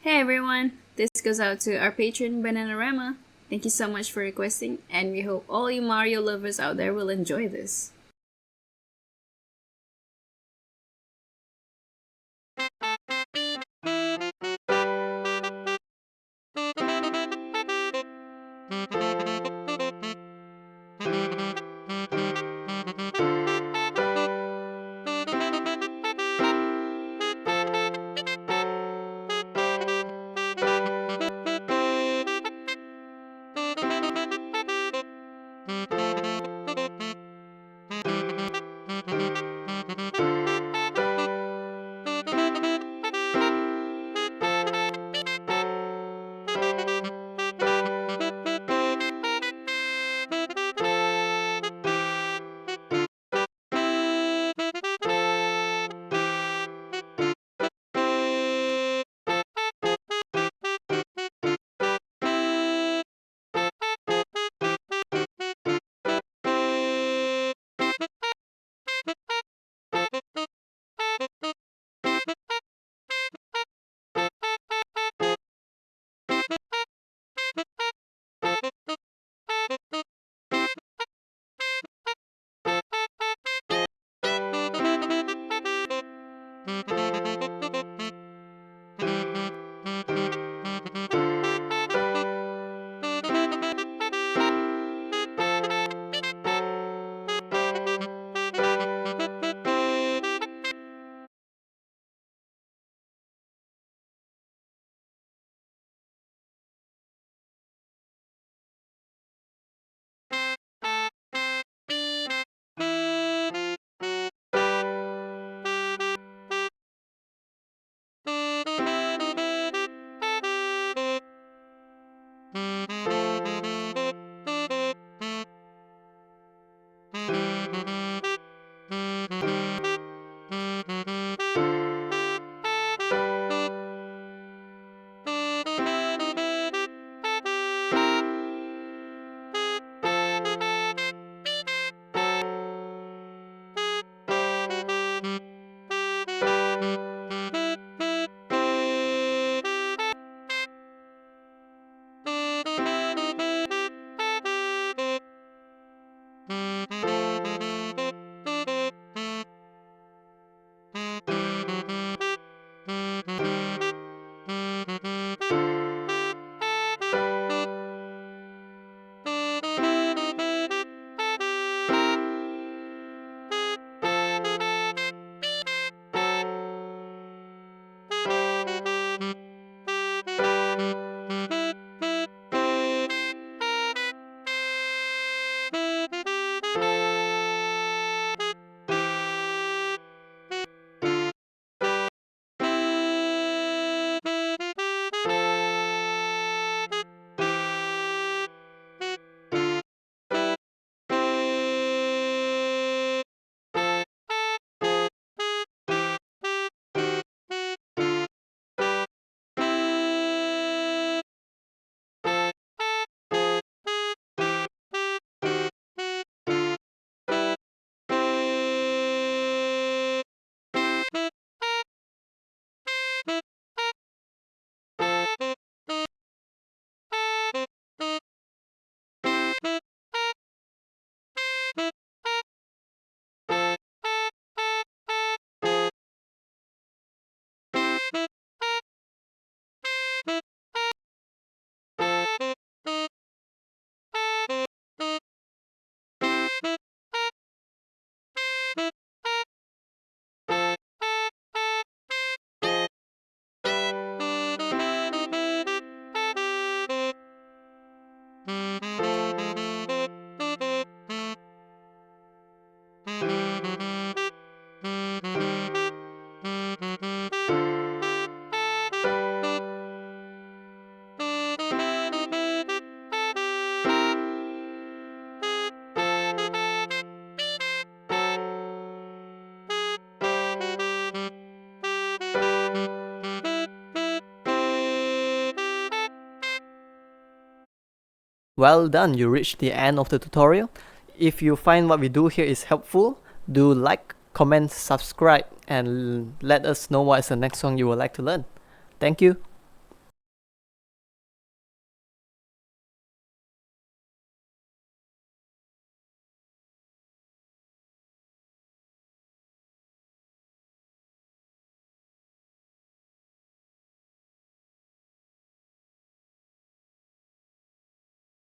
Hey everyone, this goes out to our patron Bananarama. Thank you so much for requesting, and we hope all you Mario lovers out there will enjoy this. Well done, you reached the end of the tutorial. If you find what we do here is helpful, do like, comment, subscribe, and let us know what is the next song you would like to learn. Thank you.